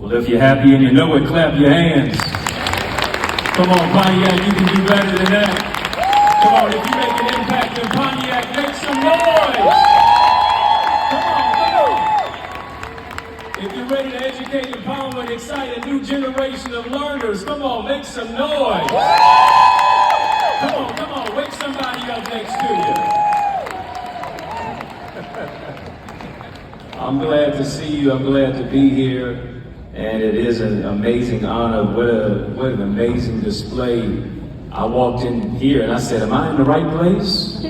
Well, if you're happy and you know it, clap your hands. Come on, Pontiac, you can do better than that. Come on, if you make an impact in Pontiac, make some noise. Come on. If you're ready to educate, empower, and excite a new generation of learners, come on, make some noise. Come on, wake somebody up next to you. I'm glad to see you, I'm glad to be here. And it is an amazing honor. What an amazing display. I walked in here and I said, am I in the right place?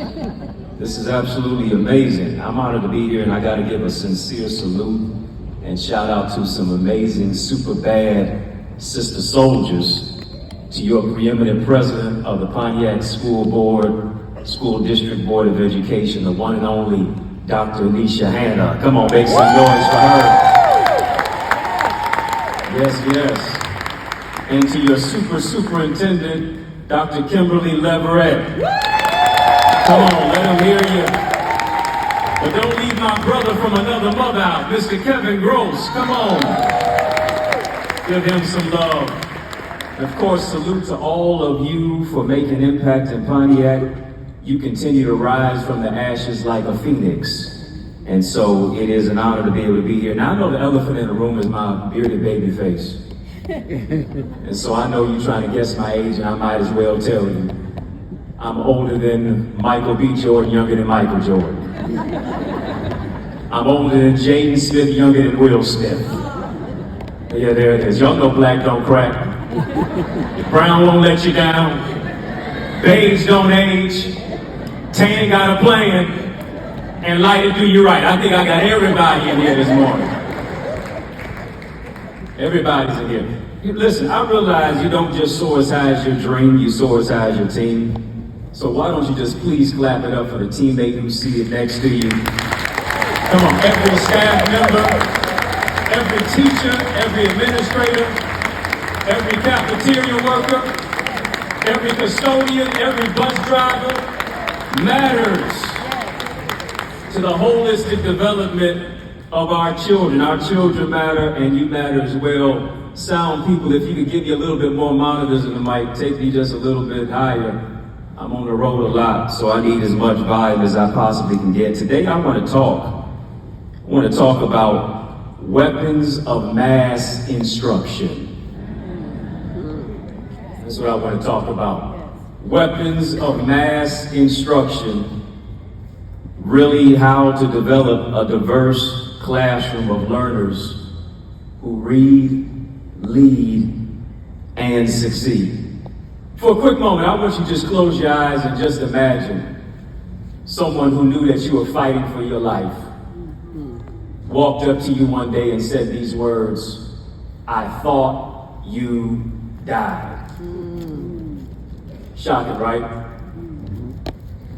This is absolutely amazing. I'm honored to be here, and I got to give a sincere salute and shout out to some amazing, super bad sister soldiers, to your preeminent president of the Pontiac School Board, School District Board of Education, the one and only Dr. Anisha Hanna. Come on, make some noise for her. Yes. And to your superintendent, Dr. Kimberly Leverett. Come on, let him hear you. But don't leave my brother from another mother out, Mr. Kevin Gross. Come on. Give him some love. And of course, salute to all of you for making impact in Pontiac. You continue to rise from the ashes like a phoenix. And so it is an honor to be able to be here. Now, I know the elephant in the room is my bearded baby face. And so I know you're trying to guess my age, and I might as well tell you. I'm older than Michael B. Jordan, younger than Michael Jordan. I'm older than Jaden Smith, younger than Will Smith. Yeah, there it is. Y'all know black don't crack. Brown won't let you down. Beige don't age. Tan got a plan. And light it do you right. I think I got everybody in here this morning. Everybody's in here. Listen, I realize you don't just soar as high as your dream, you soar as high as your team. So why don't you just please clap it up for the teammate who's seated next to you. Come on, every staff member, every teacher, every administrator, every cafeteria worker, every custodian, every bus driver matters to the holistic development of our children. Our children matter, and you matter as well. Sound people, if you could give me a little bit more monitors in the mic, take me just a little bit higher. I'm on the road a lot, so I need as much volume as I possibly can get. Today I want to talk about weapons of mass instruction. That's what I want to talk about. Weapons of mass instruction. Really how to develop a diverse classroom of learners who read, lead, and succeed. For a quick moment, I want you to just close your eyes and just imagine someone who knew that you were fighting for your life walked up to you one day and said these words, "I thought you died." Shocking, right?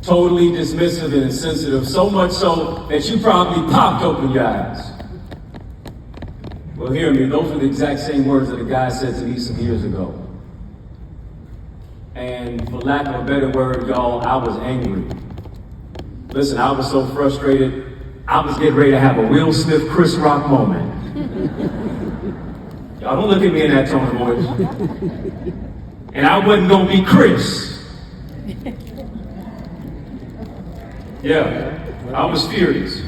Totally dismissive and insensitive, so much so that you probably popped open your eyes. Well, hear me, those were the exact same words that a guy said to me some years ago. And for lack of a better word, y'all, I was angry. Listen, I was so frustrated, I was getting ready to have a Will Smith, Chris Rock moment. Y'all don't look at me in that tone of voice. And I wasn't gonna be Chris. Yeah, I was furious.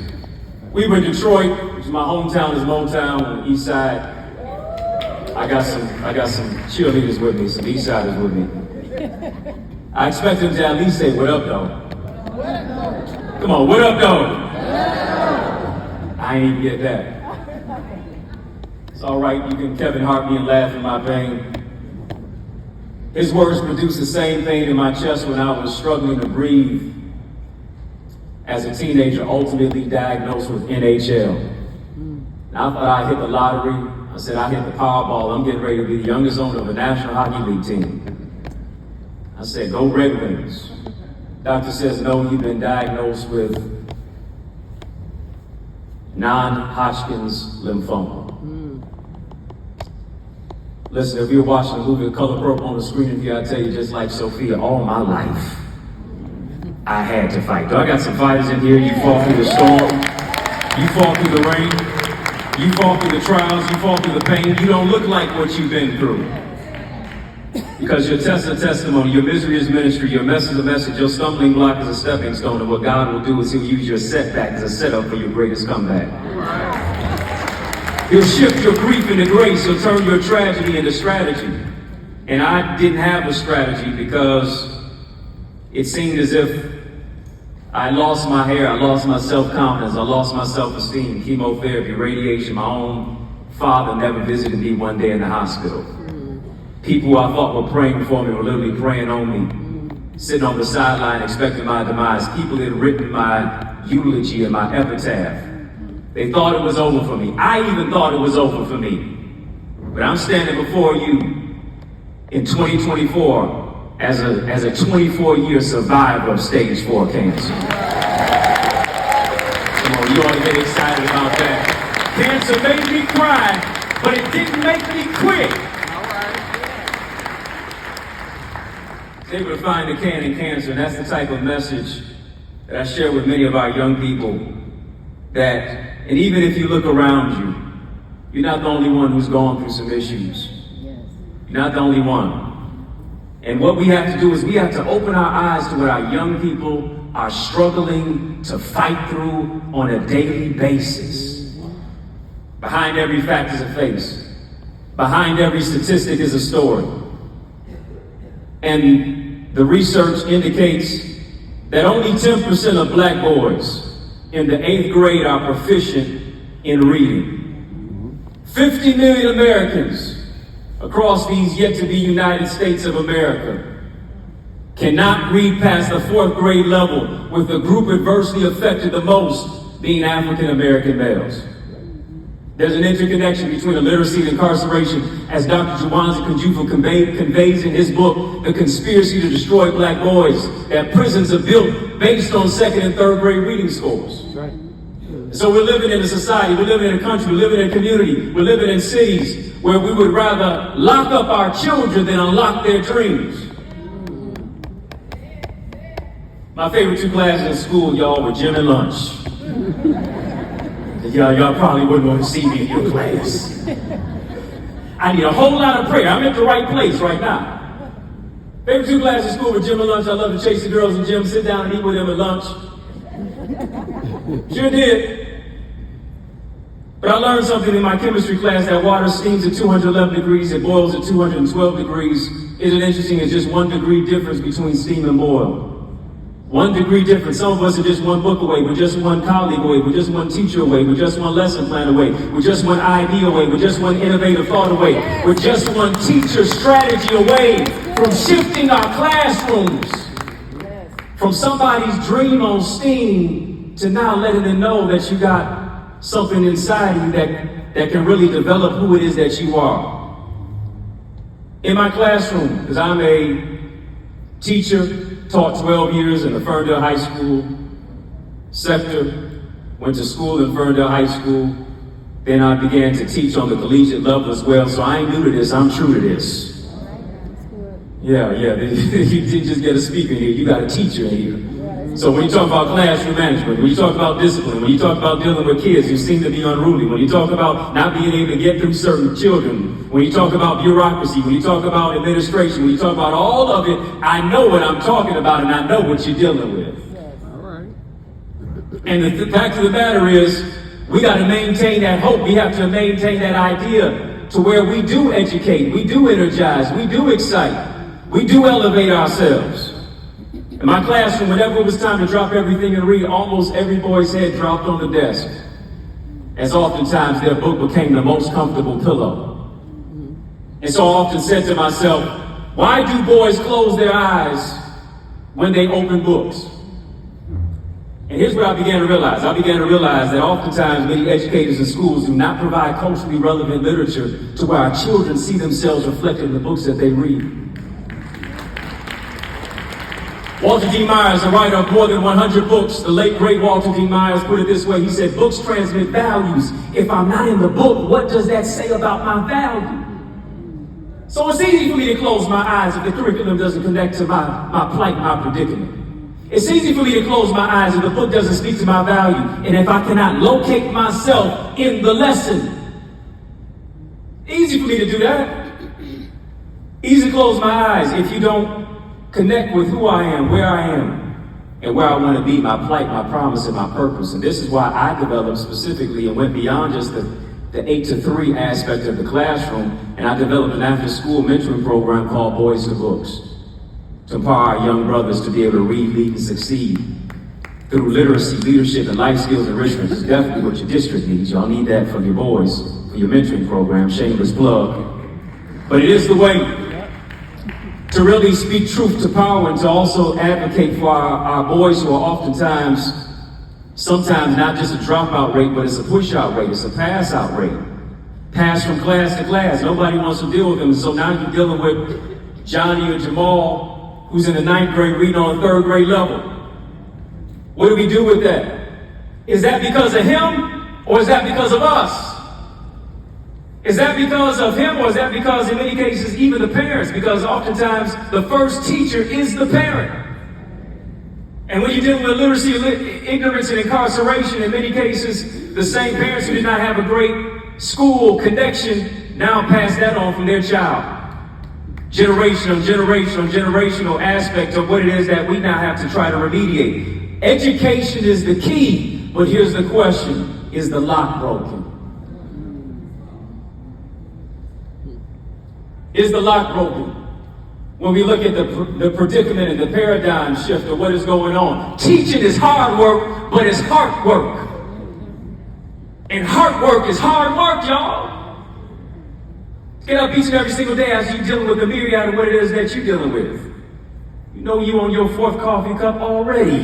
We were in Detroit, which is my hometown, is Motown on the east side. I got some cheerleaders with me, some east siders with me. I expect them to at least say, "What up, though?" Come on, what up, though? I ain't even get that. It's all right, you can Kevin Hart me and laugh in my pain. His words produced the same thing in my chest when I was struggling to breathe as a teenager, ultimately diagnosed with NHL. Now, I thought I hit the lottery. I said, I hit the Powerball. I'm getting ready to be the youngest owner of a National Hockey League team. I said, go Red Wings. Doctor says, no, you've been diagnosed with non-Hodgkin's lymphoma. Listen, if you're watching the movie The Color Purple on the screen in here, I tell you, just like Sophia, all my life, I had to fight. I got some fighters in here. You fought through the storm. You fought through the rain. You fought through the trials, you fought through the pain. You don't look like what you've been through. Because your test is testimony, your misery is ministry, your mess is a message, your stumbling block is a stepping stone, and what God will do is He'll use your setback as a setup for your greatest comeback. He'll shift your grief into grace, He'll turn your tragedy into strategy. And I didn't have a strategy because it seemed as if I lost my hair, I lost my self-confidence, I lost my self-esteem, chemotherapy, radiation. My own father never visited me one day in the hospital. People who I thought were praying for me were literally praying on me, sitting on the sideline expecting my demise. People had written my eulogy and my epitaph. They thought it was over for me. I even thought it was over for me. But I'm standing before you in 2024 as a 24-year survivor of stage 4 cancer. Come on, you ought to get excited about that. Cancer made me cry, but it didn't make me quit. Able to find the can in cancer, and that's the type of message that I share with many of our young people, that, and even if you look around you, you're not the only one who's gone through some issues. You're not the only one. And what we have to do is we have to open our eyes to what our young people are struggling to fight through on a daily basis. Behind every fact is a face. Behind every statistic is a story. And the research indicates that only 10% of black boys in the 8th grade are proficient in reading. 50 million Americans across these yet-to-be United States of America cannot read past the 4th grade level, with the group adversely affected the most being African American males. There's an interconnection between illiteracy and incarceration, as Dr. Juwanzi Kunjufu conveys in his book, The Conspiracy to Destroy Black Boys, that prisons are built based on 2nd and 3rd grade reading scores. Right. So we're living in a society, we're living in a country, we're living in a community, we're living in cities where we would rather lock up our children than unlock their dreams. My favorite 2 classes in school, y'all, were gym and lunch. Y'all probably wouldn't want to see me in your class. I need a whole lot of prayer. I'm at the right place right now. Favorite 2 classes in school were gym and lunch. I love to chase the girls in gym, sit down and eat with them at lunch. Sure did. But I learned something in my chemistry class, that water steams at 211 degrees, it boils at 212 degrees. Isn't it interesting? It's just 1 degree difference between steam and boil. 1 degree difference. Some of us are just 1 book away, we're just 1 colleague away, we're just 1 teacher away, we're just 1 lesson plan away, we're just 1 idea away, we're just 1 innovative thought away, we're just 1 teacher strategy away from shifting our classrooms from somebody's dream on steam to now letting them know that you got something inside you that can really develop who it is that you are. In my classroom, because I'm a teacher, taught 12 years in the Ferndale High School sector, went to school in Ferndale High School, then I began to teach on the collegiate level as well, so I ain't new to this, I'm true to this. Yeah, you didn't just get a speaker in here, you got a teacher in here. So when you talk about classroom management, when you talk about discipline, when you talk about dealing with kids who seem to be unruly, when you talk about not being able to get through certain children, when you talk about bureaucracy, when you talk about administration, when you talk about all of it, I know what I'm talking about and I know what you're dealing with. All right. And the fact of the matter is, we got to maintain that hope. We have to maintain that idea to where we do educate, we do energize, we do excite, we do elevate ourselves. In my classroom, whenever it was time to drop everything and read, almost every boy's head dropped on the desk, as oftentimes their book became the most comfortable pillow. And so I often said to myself, why do boys close their eyes when they open books? And here's what I began to realize. I began to realize that oftentimes many educators in schools do not provide culturally relevant literature to where our children see themselves reflected in the books that they read. Walter D. Myers, a writer of more than 100 books, the late great Walter D. Myers put it this way. He said, books transmit values. If I'm not in the book, what does that say about my value? So it's easy for me to close my eyes if the curriculum doesn't connect to my plight, my predicament. It's easy for me to close my eyes if the book doesn't speak to my value, and if I cannot locate myself in the lesson. Easy for me to do that. Easy to close my eyes if you don't connect with who I am, where I am, and where I want to be, my plight, my promise, and my purpose. And this is why I developed specifically and went beyond just the 8 to 3 aspect of the classroom, and I developed an after-school mentoring program called Boys to Books, to empower our young brothers to be able to read, lead, and succeed through literacy, leadership, and life skills enrichment. It's definitely what your district needs. Y'all need that for your boys, for your mentoring program, shameless plug. But it is the way to really speak truth to power and to also advocate for our boys who are oftentimes, sometimes not just a dropout rate, but it's a push-out rate, it's a pass-out rate. Pass from class to class. Nobody wants to deal with them. So now you're dealing with Johnny or Jamal, who's in the 9th grade reading on a 3rd grade level. What do we do with that? Is that because of him, or is that because of us? Is that because of him, or is that because, in many cases, even the parents? Because oftentimes, the first teacher is the parent. And when you're dealing with literacy, ignorance, and incarceration, in many cases, the same parents who did not have a great school connection now pass that on from their child. Generational aspect of what it is that we now have to try to remediate. Education is the key, but here's the question: is the lock broken? Is the lock broken? When we look at the predicament and the paradigm shift of what is going on, teaching is hard work, but it's heart work. And heart work is hard work, y'all. Get up each and every single day as you're dealing with the myriad of what it is that you're dealing with. You know you on your 4th coffee cup already.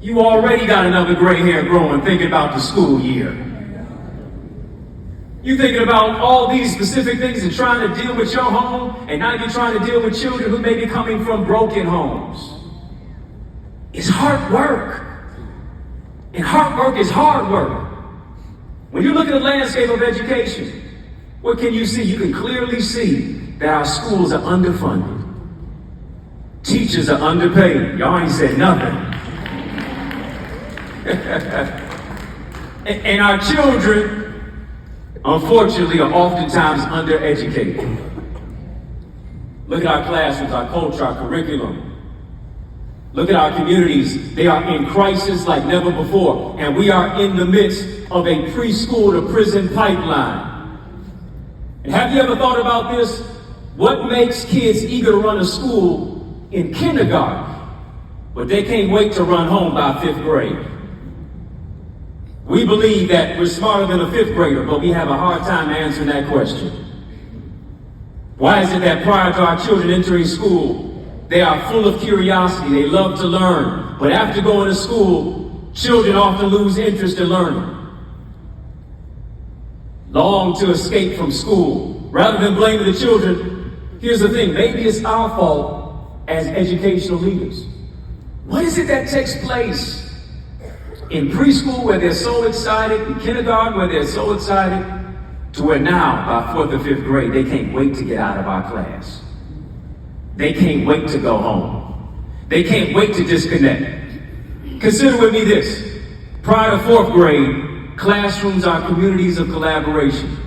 You already got another gray hair growing thinking about the school year. You're thinking about all these specific things and trying to deal with your home, and now you're trying to deal with children who may be coming from broken homes. It's hard work. And hard work is hard work. When you look at the landscape of education, what can you see? You can clearly see that our schools are underfunded. Teachers are underpaid. Y'all ain't said nothing. and our children, unfortunately, are oftentimes undereducated. Look at our classrooms, our culture, our curriculum. Look at our communities. They are in crisis like never before. And we are in the midst of a preschool to prison pipeline. And have you ever thought about this? What makes kids eager to run to school in kindergarten, but they can't wait to run home by 5th grade? We believe that we're smarter than a 5th grader, but we have a hard time answering that question. Why is it that prior to our children entering school, they are full of curiosity, they love to learn, but after going to school, children often lose interest in learning, long to escape from school? Rather than blaming the children, here's the thing: maybe it's our fault as educational leaders. What is it that takes place in preschool where they're so excited, in kindergarten where they're so excited, to where now, by 4th or 5th grade, they can't wait to get out of our class? They can't wait to go home. They can't wait to disconnect. Consider with me this: prior to 4th grade, classrooms are communities of collaboration.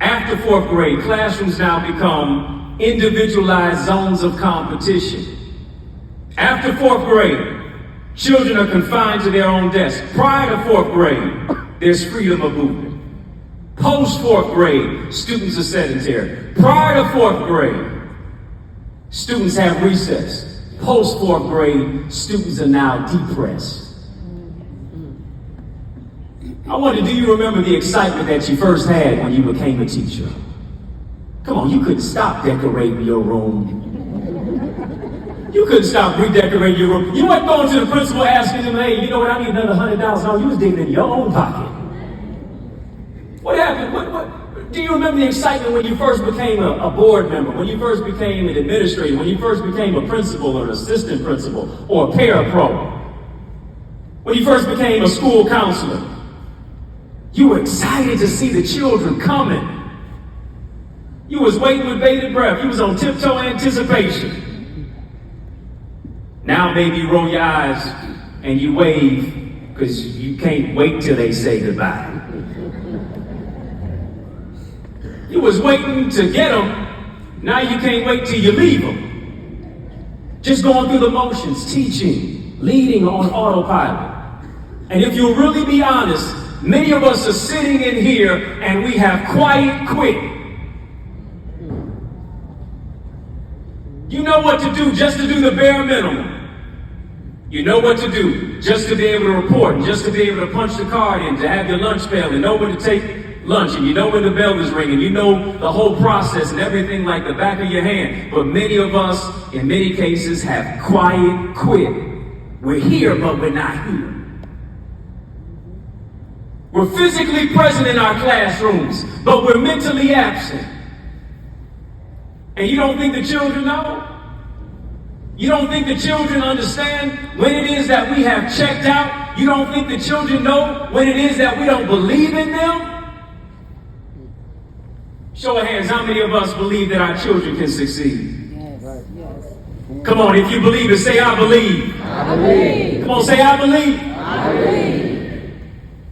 After 4th grade, classrooms now become individualized zones of competition. After 4th grade, children are confined to their own desks. Prior to 4th grade, there's freedom of movement. Post 4th grade, students are sedentary. Prior to 4th grade, students have recess. Post 4th grade, students are now depressed. I wonder, do you remember the excitement that you first had when you became a teacher? Come on, you couldn't stop decorating your room. You couldn't stop redecorating your room. You weren't going to the principal asking him, hey, you know what, I need another $100. No, you was digging in your own pocket. What happened? What? Do you remember the excitement when you first became a board member, when you first became an administrator, when you first became a principal or an assistant principal or a parapro? When you first became a school counselor? You were excited to see the children coming. You was waiting with bated breath. You was on tiptoe anticipation. Now maybe roll your eyes and you wave because you can't wait till they say goodbye. You was waiting to get them, now you can't wait till you leave them. Just going through the motions, teaching, leading on autopilot. And if you'll really be honest, many of us are sitting in here and we have quiet quit. You know what to do just to do the bare minimum. You know what to do just to be able to report, and just to be able to punch the card in, to have your lunch pail, and know when to take lunch, and you know when the bell is ringing, you know the whole process and everything like the back of your hand. But many of us, in many cases, have quiet quit. We're here, but we're not here. We're physically present in our classrooms, but we're mentally absent. And you don't think the children know? You don't think the children understand when it is that we have checked out? You don't think the children know when it is that we don't believe in them? Show of hands, how many of us believe that our children can succeed? Yes. Yes. Come on, if you believe it, say, I believe. I believe. Come on, say, I believe. I believe.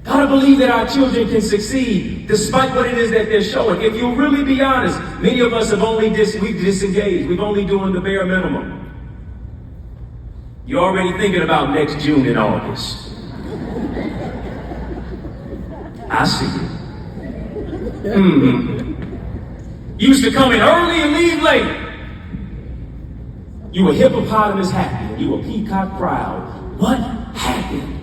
Gotta believe that our children can succeed despite what it is that they're showing. If you'll really be honest, many of us have we've disengaged. We've only doing the bare minimum. You're already thinking about next June and August. I see it. You used to come in early and leave late. You were hippopotamus happy and you were peacock proud. What happened?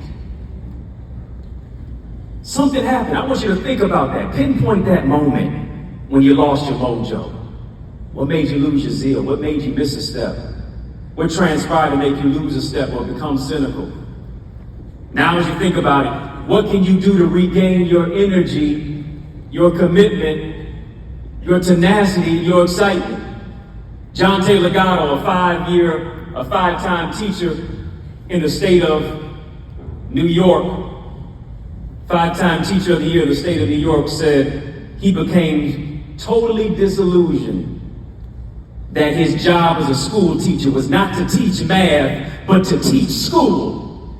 Something happened. I want you to think about that. Pinpoint that moment when you lost your mojo. What made you lose your zeal? What made you miss a step? What transpired to make you lose a step or become cynical? Now as you think about it, what can you do to regain your energy, your commitment, your tenacity, your excitement? John Taylor Gatto, a five-time teacher in the state of New York, 5-time Teacher of the Year in the state of New York, said he became totally disillusioned that his job as a school teacher was not to teach math, but to teach school.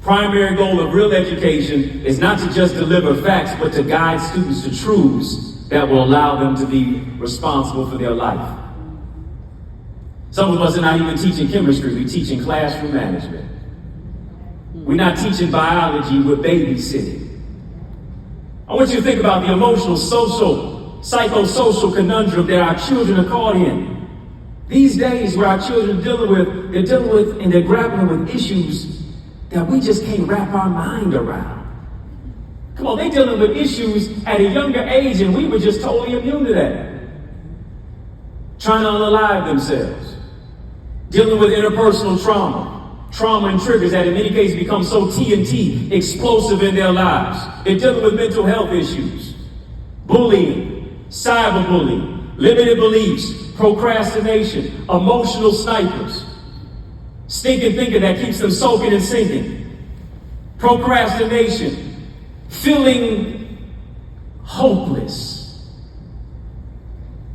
Primary goal of real education is not to just deliver facts, but to guide students to truths that will allow them to be responsible for their life. Some of us are not even teaching chemistry, we're teaching classroom management. We're not teaching biology, we're babysitting. I want you to think about the emotional, social, psychosocial conundrum that our children are caught in. These days where our children they're dealing with and they're grappling with issues that we just can't wrap our mind around. Come on, they're dealing with issues at a younger age and we were just totally immune to that. Trying to unalive themselves. Dealing with interpersonal trauma and triggers that in many cases become so TNT, explosive in their lives. They're dealing with mental health issues, bullying, cyberbullying, limited beliefs, procrastination, emotional snipers, stinking thinking that keeps them soaking and sinking, procrastination, feeling hopeless.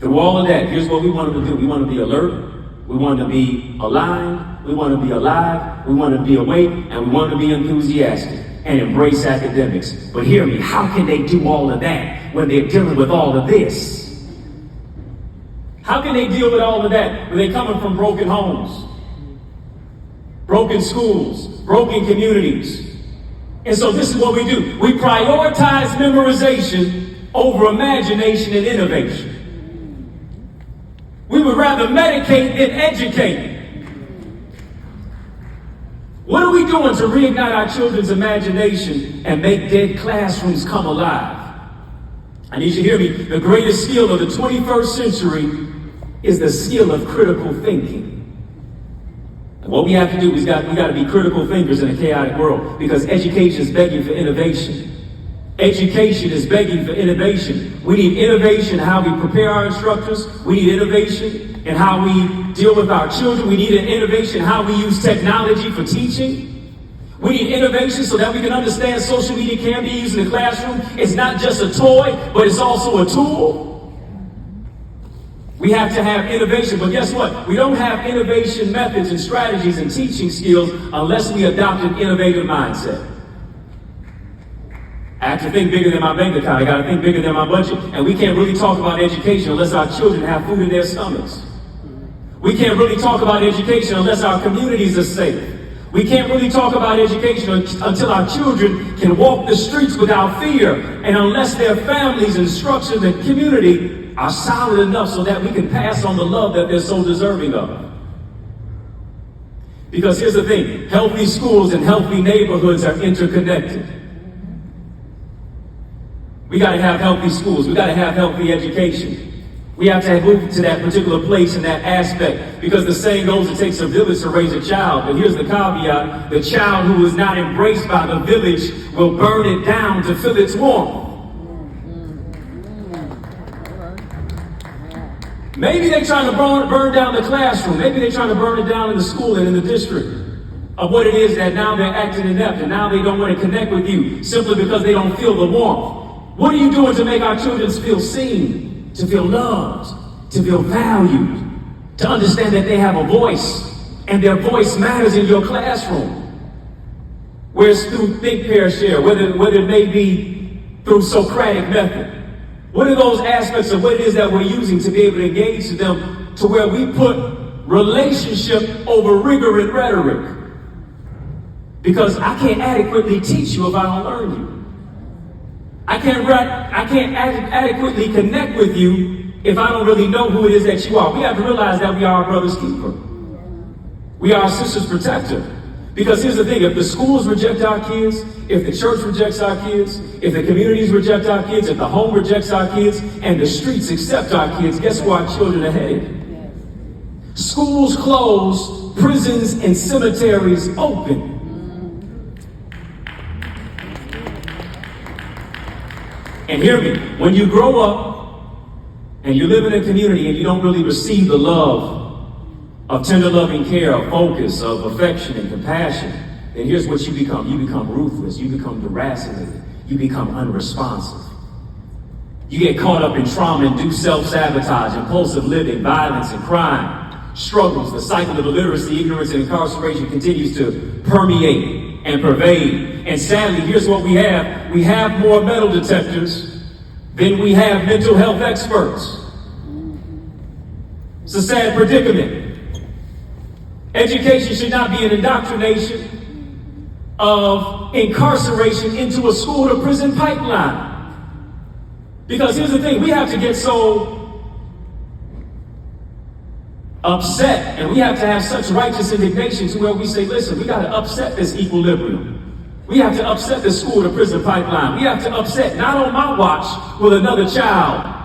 Through all of that, here's what we want them to do. We want to be alert, we want to be aligned, we want to be alive, we want to be awake, and we want to be enthusiastic and embrace academics. But hear me, how can they do all of that when they're dealing with all of this? How can they deal with all of that when they're coming from broken homes, broken schools, broken communities? And so this is what we do. We prioritize memorization over imagination and innovation. We would rather medicate than educate. What are we doing to reignite our children's imagination and make dead classrooms come alive? I need you to hear me. The greatest skill of the 21st century is the skill of critical thinking. And what we have to do is we got to be critical thinkers in a chaotic world, because education is begging for innovation. Education is begging for innovation. We need innovation in how we prepare our instructors. We need innovation in how we deal with our children. We need an innovation in how we use technology for teaching. We need innovation so that we can understand social media can be used in the classroom. It's not just a toy, but it's also a tool. We have to have innovation, but guess what? We don't have innovation methods and strategies and teaching skills unless we adopt an innovative mindset. I have to think bigger than my bank account. I got to think bigger than my budget. And we can't really talk about education unless our children have food in their stomachs. We can't really talk about education unless our communities are safe. We can't really talk about education until our children can walk the streets without fear, and unless their families and structures and community are solid enough so that we can pass on the love that they're so deserving of. Because here's the thing, healthy schools and healthy neighborhoods are interconnected. We got to have healthy schools. We got to have healthy education. We have to move to that particular place in that aspect, because the saying goes, it takes a village to raise a child. But here's the caveat: the child who is not embraced by the village will burn it down to feel its warmth. Maybe they're trying to burn down the classroom. Maybe they're trying to burn it down in the school and in the district of what it is that now they're acting inept and now they don't want to connect with you simply because they don't feel the warmth. What are you doing to make our children feel seen, to feel loved, to feel valued, to understand that they have a voice and their voice matters in your classroom? Whether it's through think, pair, share, whether it may be through Socratic method. What are those aspects of what it is that we're using to be able to engage to them to where we put relationship over rigor and rhetoric? Because I can't adequately teach you if I don't learn you. I can't adequately connect with you if I don't really know who it is that you are. We have to realize that we are our brother's keeper. We are our sister's protector. Because here's the thing, if the schools reject our kids, if the church rejects our kids, if the communities reject our kids, if the home rejects our kids, and the streets accept our kids, guess where our children are headed? Schools closed, prisons and cemeteries open. And hear me, when you grow up and you live in a community and you don't really receive the love of tender loving care, of focus, of affection and compassion, then here's what you become. You become ruthless, you become deracinated, you become unresponsive. You get caught up in trauma-induced self-sabotage, impulsive living, violence and crime, struggles. The cycle of illiteracy, ignorance and incarceration continues to permeate and pervade. And sadly, here's what we have. We have more metal detectors than we have mental health experts. It's a sad predicament. Education should not be an indoctrination of incarceration into a school to prison pipeline. Because here's the thing, we have to get so upset and we have to have such righteous indignation to where we say, listen, we got to upset this equilibrium. We have to upset the school to prison pipeline. We have to upset, not on my watch, will another child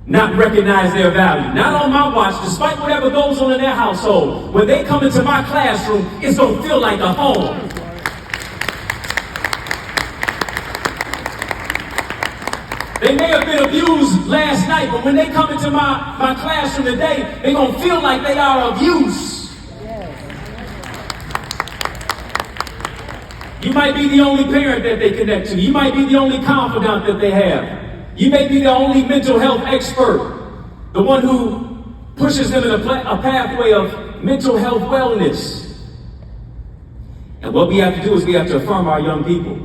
not recognize their value. Not on my watch, despite whatever goes on in their household. When they come into my classroom, it's going to feel like a home. They may have been abused last night, but when they come into my classroom today, they're going to feel like they are abused. You might be the only parent that they connect to. You might be the only confidant that they have. You may be the only mental health expert, the one who pushes them in a pathway of mental health wellness. And what we have to do is we have to affirm our young people.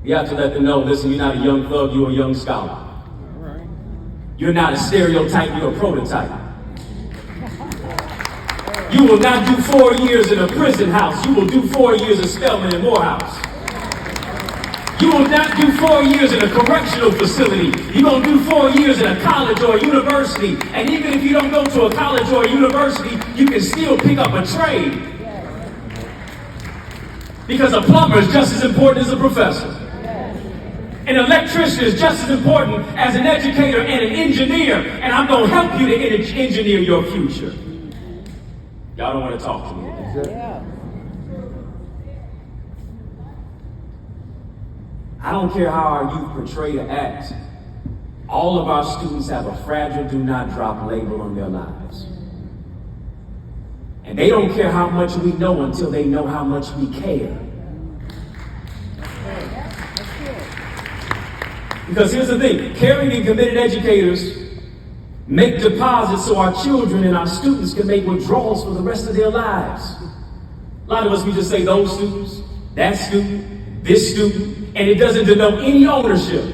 We have to let them know, listen, you're not a young thug, you're a young scholar. You're not a stereotype, you're a prototype. You will not do 4 years in a prison house. You will do 4 years of Spelman and Morehouse. You will not do 4 years in a correctional facility. You're going to do 4 years in a college or a university. And even if you don't go to a college or a university, you can still pick up a trade. Because a plumber is just as important as a professor. An electrician is just as important as an educator and an engineer. And I'm going to help you to engineer your future. Y'all don't want to talk to me. Yeah. I don't care how our youth portray or act. All of our students have a fragile do not drop label on their lives. And they don't care how much we know until they know how much we care. Because here's the thing, caring and committed educators make deposits so our children and our students can make withdrawals for the rest of their lives. A lot of us, we just say those students, that student, this student, and it doesn't denote any ownership.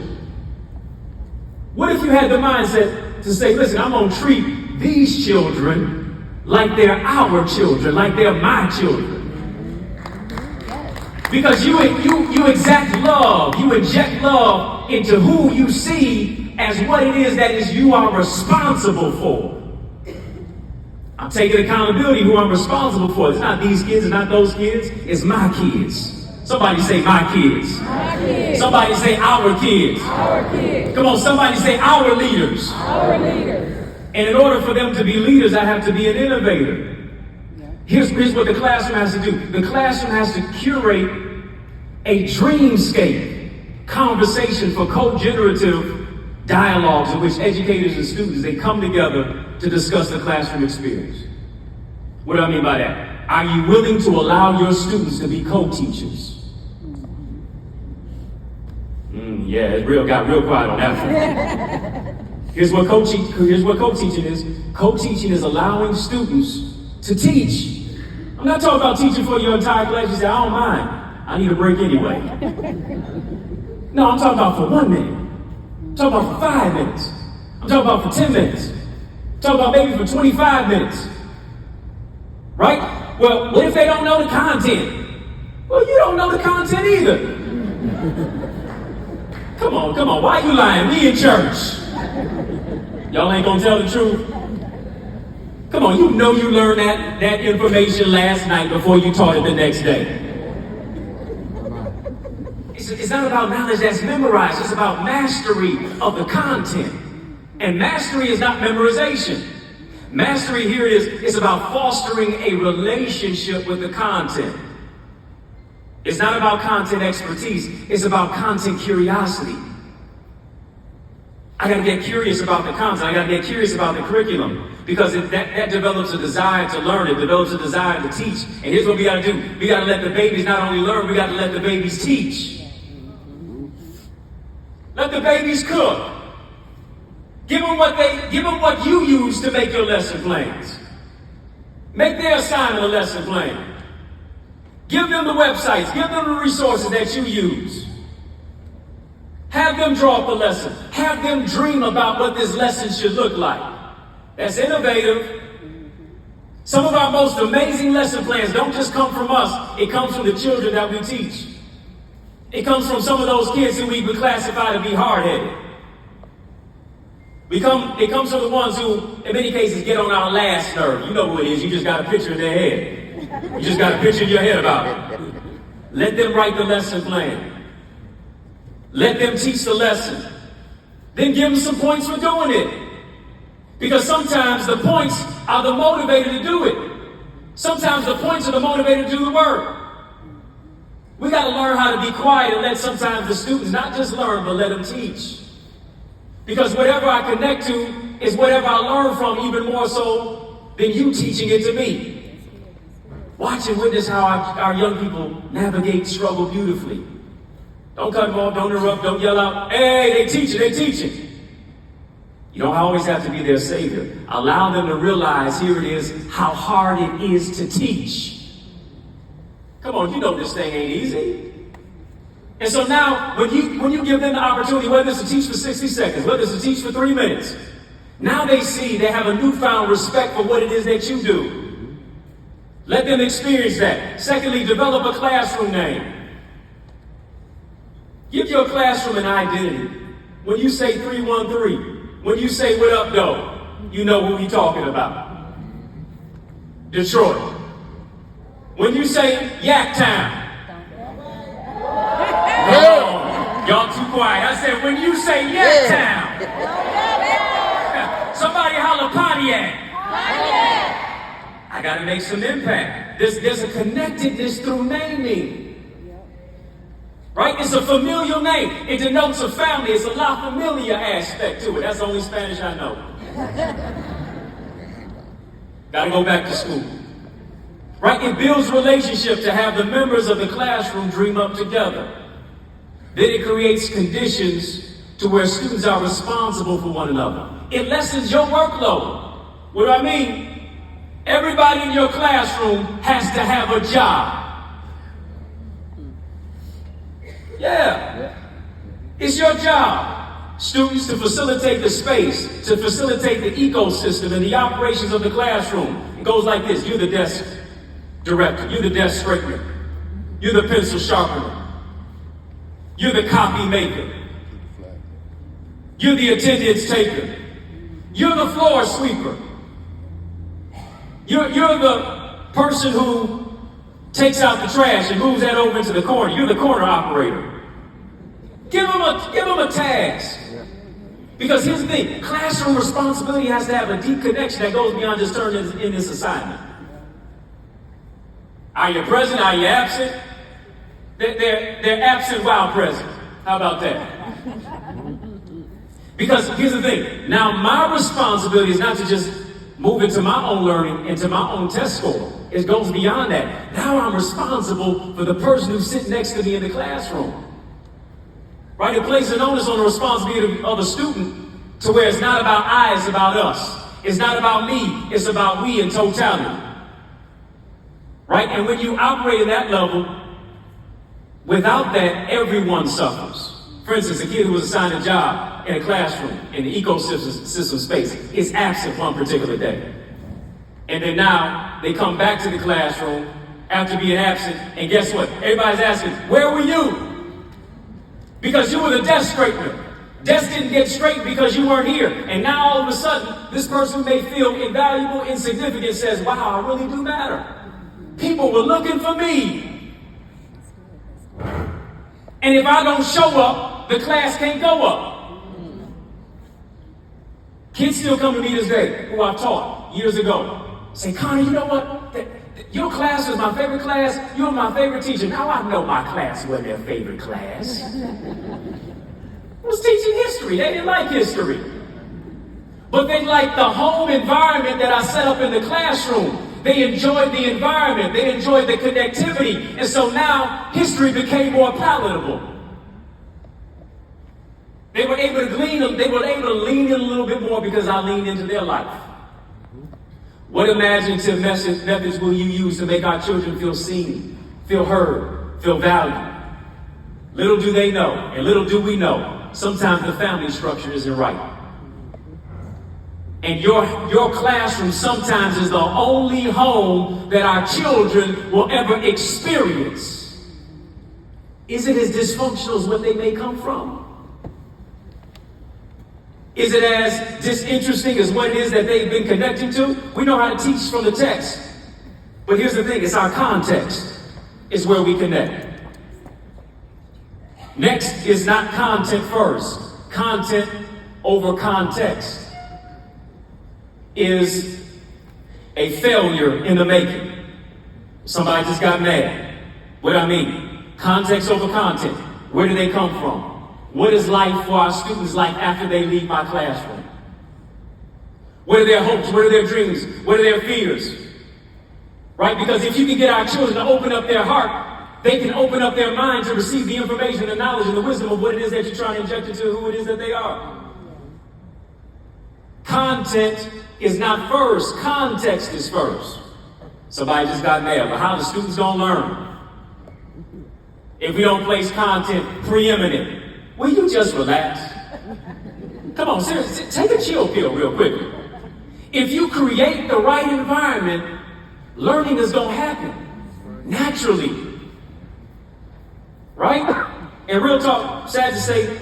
What if you had the mindset to say, listen, I'm going to treat these children like they're our children, like they're my children. Because you exact love, you inject love into who you see as what it is that is you are responsible for. I'm taking accountability who I'm responsible for. It's not these kids, it's not those kids, it's my kids. Somebody say my kids. My kids. Somebody say our kids. Our kids. Come on, somebody say our leaders. Our leaders. And in order for them to be leaders, I have to be an innovator. Here's what the classroom has to do. The classroom has to curate a dreamscape conversation for co-generative dialogues in which educators and students, they come together to discuss the classroom experience. What do I mean by that? Are you willing to allow your students to be co-teachers? Yeah, it got real quiet on that one. Here's what co-teaching is. Co-teaching is allowing students to teach. I'm not talking about teaching for your entire class. You say, I don't mind. I need a break anyway. No, I'm talking about for 1 minute. I'm talking about for 5 minutes. I'm talking about for 10 minutes. I'm talking about maybe for 25 minutes. Right? Well, what if they don't know the content? Well, you don't know the content either. Come on. Why are you lying? We in church. Y'all ain't gonna tell the truth? Come on, you know you learned that information last night before you taught it the next day. It's not about knowledge that's memorized, it's about mastery of the content. And mastery is not memorization. Mastery here is about fostering a relationship with the content. It's not about content expertise, it's about content curiosity. I gotta get curious about the content, I gotta get curious about the curriculum, because that develops a desire to learn, it develops a desire to teach. And here's what we gotta do. We gotta let the babies not only learn, we gotta let the babies teach. Let the babies cook. Give them what you use to make your lesson plans. Make their assignment a lesson plan. Give them the websites, give them the resources that you use. Have them draw up a lesson. Have them dream about what this lesson should look like. That's innovative. Some of our most amazing lesson plans don't just come from us, it comes from the children that we teach. It comes from some of those kids who we would classify to be hard-headed. It comes from the ones who, in many cases, get on our last nerve. You know who it is, you just got a picture in their head. You just got a picture in your head about it. Let them write the lesson plan. Let them teach the lesson. Then give them some points for doing it. Because sometimes the points are the motivator to do it. Sometimes the points are the motivator to do the work. We got to learn how to be quiet and let sometimes the students not just learn, but let them teach. Because whatever I connect to is whatever I learn from, even more so than you teaching it to me. Watch and witness how our young people navigate struggle beautifully. Don't cut them off, don't interrupt, don't yell out, hey, they teaching. You don't always have to be their savior. Allow them to realize, here it is, how hard it is to teach. Come on, you know this thing ain't easy. And so now, when you give them the opportunity, whether it's to teach for 60 seconds, whether it's to teach for 3 minutes, now they have a newfound respect for what it is that you do. Let them experience that. Secondly, develop a classroom name. Give your classroom an identity. When you say 313, when you say what up, though, you know who we talking about. Detroit. When you say Yaktown. Oh, y'all too quiet. I said, when you say Yaktown. Somebody holler Pontiac. I got to make some impact. There's a connectedness through naming. Right? It's a familial name. It denotes a family. It's a La Familia aspect to it. That's the only Spanish I know. Got to go back to school. Right? It builds relationship to have the members of the classroom dream up together. Then it creates conditions to where students are responsible for one another. It lessens your workload. What do I mean? Everybody in your classroom has to have a job. Yeah. It's your job, students, to facilitate the space, to facilitate the ecosystem and the operations of the classroom. It goes like this. You're the desk director. You're the desk straightener. You're the pencil sharpener. You're the copy maker. You're the attendance taker. You're the floor sweeper. You're the person who takes out the trash and moves that over into the corner. You're the corner operator. Give them a task. Because here's the thing, classroom responsibility has to have a deep connection that goes beyond just turning in this assignment. Are you present? Are you absent? They're absent while present. How about that? Because here's the thing, now my responsibility is not to just move into my own learning, into my own test score. It goes beyond that. Now I'm responsible for the person who's sitting next to me in the classroom. Right? It places an onus on the responsibility of a student to where it's not about I, it's about us. It's not about me, it's about we in totality. Right? And when you operate at that level, without that, everyone suffers. For instance, a kid who was assigned a job in a classroom, in the ecosystem space, is absent one particular day. And then now, they come back to the classroom after being absent, and guess what? Everybody's asking, where were you? Because you were the desk straightener. Desk didn't get straightened because you weren't here. And now all of a sudden, this person who may feel invaluable, insignificant, says, wow, I really do matter. People were looking for me. And if I don't show up, the class can't go up. Kids still come to me this day, who I've taught years ago, say, Connor, you know what? Your class was my favorite class. You were my favorite teacher. Now I know my class wasn't their favorite class. I was teaching history. They didn't like history. But they liked the home environment that I set up in the classroom. They enjoyed the environment. They enjoyed the connectivity. And so now history became more palatable. They were able to lean in a little bit more because I leaned into their life. What imaginative methods will you use to make our children feel seen, feel heard, feel valued? Little do they know, and little do we know, sometimes the family structure isn't right. And your classroom sometimes is the only home that our children will ever experience. Is it as dysfunctional as what they may come from? Is it as disinteresting as what it is that they've been connected to? We know how to teach from the text. But here's the thing, it's our context is where we connect. Next is not content first. Content over context is a failure in the making. Somebody just got mad. What do I mean? Context over content. Where do they come from? What is life for our students like after they leave my classroom? What are their hopes? What are their dreams? What are their fears? Right? Because if you can get our children to open up their heart, they can open up their mind to receive the information, the knowledge, and the wisdom of what it is that you're trying to inject into who it is that they are. Content is not first. Context is first. Somebody just got mad. But how the students gonna learn if we don't place content preeminent? Will you just relax? Come on, seriously, take a chill pill real quick. If you create the right environment, learning is gonna happen naturally. Right? And real talk, sad to say,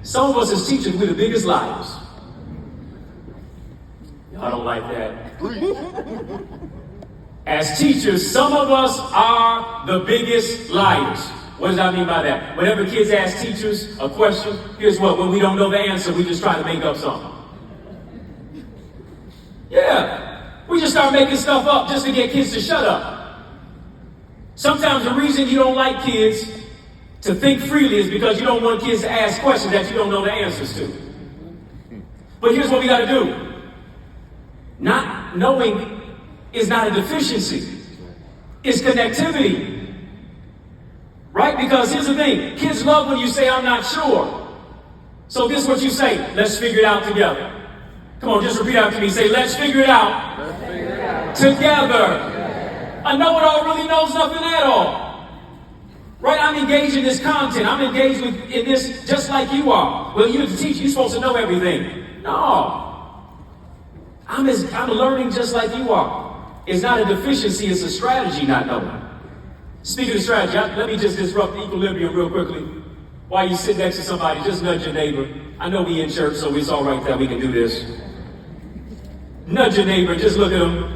some of us as teachers, we're the biggest liars. Y'all don't like that. As teachers, some of us are the biggest liars. What does that mean by that? Whenever kids ask teachers a question, here's what, when we don't know the answer, we just try to make up something. Yeah, we just start making stuff up just to get kids to shut up. Sometimes the reason you don't like kids to think freely is because you don't want kids to ask questions that you don't know the answers to. But here's what we gotta do. Not knowing is not a deficiency. It's connectivity. Right? Because here's the thing. Kids love when you say, I'm not sure. So this is what you say, let's figure it out together. Come on, just repeat after me. Say, let's figure it out, together. A know-it-all really knows nothing at all. Right? I'm engaged in this content. I'm engaged in this just like you are. Well, you're the teacher. You're supposed to know everything. No. I'm learning just like you are. It's not a deficiency. It's a strategy not knowing. Speaking of strategy, let me just disrupt the equilibrium real quickly. While you sit next to somebody, just nudge your neighbor. I know we in church, so it's all right that we can do this. Nudge your neighbor, just look at them.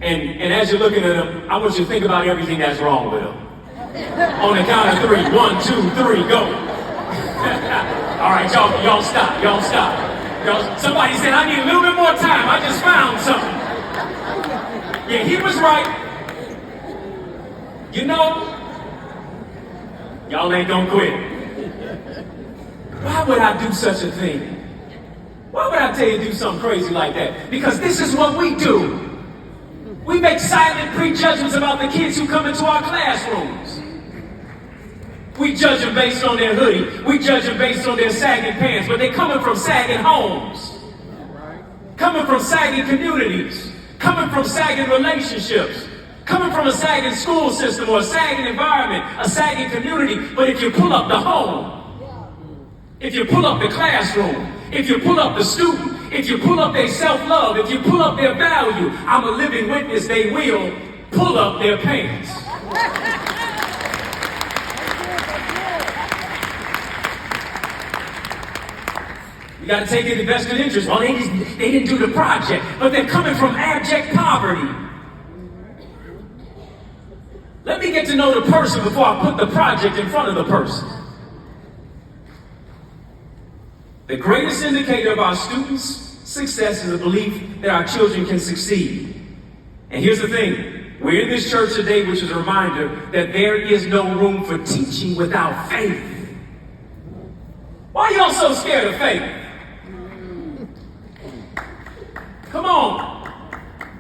And as you're looking at them, I want you to think about everything that's wrong with them. On the count of 3. 1, 2, 3, go. All right, y'all stop. Somebody said, I need a little bit more time. I just found something. Yeah, he was right. You know, y'all ain't gonna quit. Why would I do such a thing? Why would I tell you to do something crazy like that? Because this is what we do. We make silent prejudgments about the kids who come into our classrooms. We judge them based on their hoodie. We judge them based on their sagging pants, but they're coming from sagging homes. Coming from sagging communities. Coming from sagging relationships. Coming from a sagging school system or a sagging environment, a sagging community. But if you pull up the home, if you pull up the classroom, if you pull up the student, if you pull up their self-love, if you pull up their value, I'm a living witness, they will pull up their pants. You got to take it in vested interest. Well, they didn't do the project, but they're coming from abject poverty. Let me get to know the person before I put the project in front of the person. The greatest indicator of our students' success is the belief that our children can succeed. And here's the thing. We're in this church today, which is a reminder that there is no room for teaching without faith. Why are y'all so scared of faith? Come on.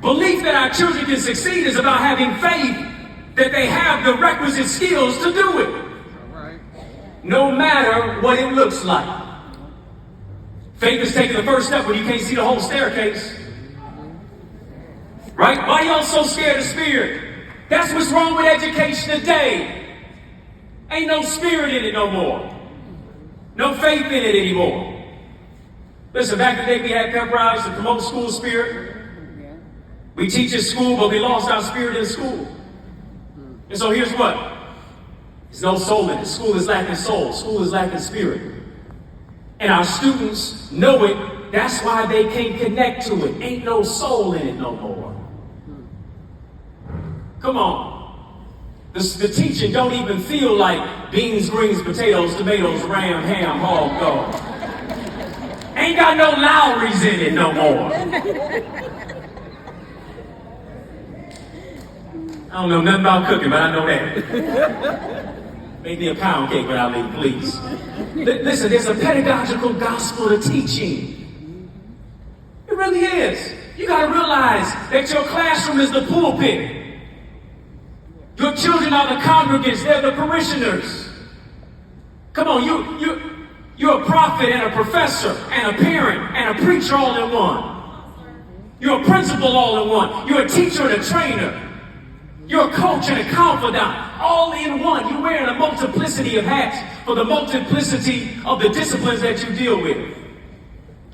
Belief that our children can succeed is about having faith that they have the requisite skills to do it. No matter what it looks like. Faith is taking the first step when you can't see the whole staircase. Right? Why are y'all so scared of spirit? That's what's wrong with education today. Ain't no spirit in it no more. No faith in it anymore. Listen, back in the day we had pep rallies to promote school spirit. We teach in school, but we lost our spirit in school. And so here's what. There's no soul in it. School is lacking soul. School is lacking spirit. And our students know it. That's why they can't connect to it. Ain't no soul in it no more. Come on. The teaching don't even feel like beans, greens, potatoes, tomatoes, ram, ham, hog, dog. Ain't got no Lowry's in it no more. I don't know nothing about cooking, but I know that. Make me a pound cake when I leave, please. Listen, there's a pedagogical gospel to teaching. It really is. You got to realize that your classroom is the pulpit. Your children are the congregants. They're the parishioners. Come on, you're a prophet and a professor and a parent and a preacher all in one. You're a principal all in one. You're a teacher and a trainer. You're a coach and a confidant, all in one. You're wearing a multiplicity of hats for the multiplicity of the disciplines that you deal with.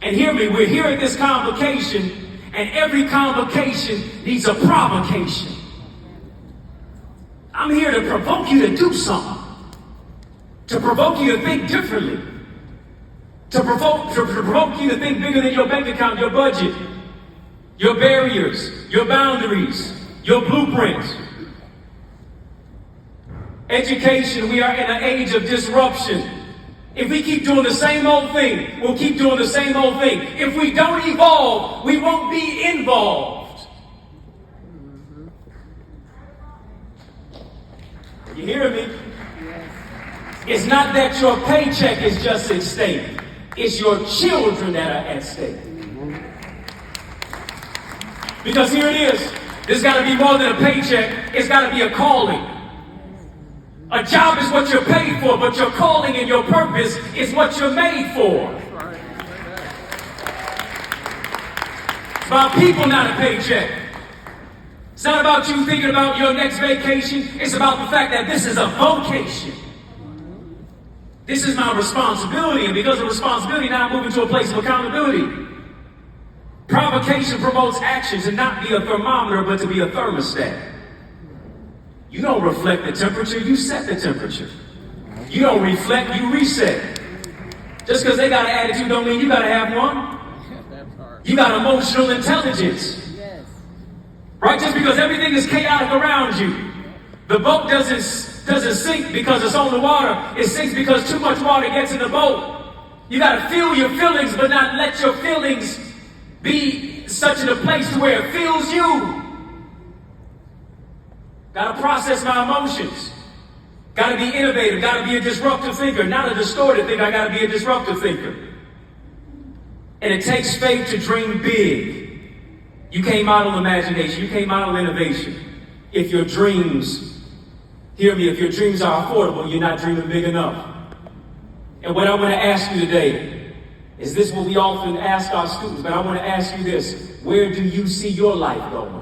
And hear me, we're here at this convocation, and every convocation needs a provocation. I'm here to provoke you to do something. To provoke you to think differently. To provoke you to think bigger than your bank account, your budget, your barriers, your boundaries, your blueprints. Education, we are in an age of disruption. If we keep doing the same old thing, we'll keep doing the same old thing. If we don't evolve, we won't be involved. You hear me? It's not that your paycheck is just at stake. It's your children that are at stake. Because here it is. There's got to be more than a paycheck. It's got to be a calling. A job is what you're paid for, but your calling and your purpose is what you're made for. It's about people, not a paycheck. It's not about you thinking about your next vacation. It's about the fact that this is a vocation. This is my responsibility, and because of responsibility, now I'm moving to a place of accountability. Provocation promotes action to not be a thermometer, but to be a thermostat. You don't reflect the temperature, you set the temperature. You don't reflect, you reset. Just because they got an attitude don't mean you got to have one. You got emotional intelligence. Right? Just because everything is chaotic around you. The boat doesn't sink because it's on the water. It sinks because too much water gets in the boat. You got to feel your feelings, but not let your feelings be such in a place to where it feels you. Got to process my emotions. Got to be innovative. Got to be a disruptive thinker, not a distorted thinker. I got to be a disruptive thinker. And it takes faith to dream big. You can't model imagination. You can't model innovation. If your dreams, hear me, if your dreams are affordable, you're not dreaming big enough. And what I want to ask you today is this what we often ask our students, but I want to ask you this. Where do you see your life going?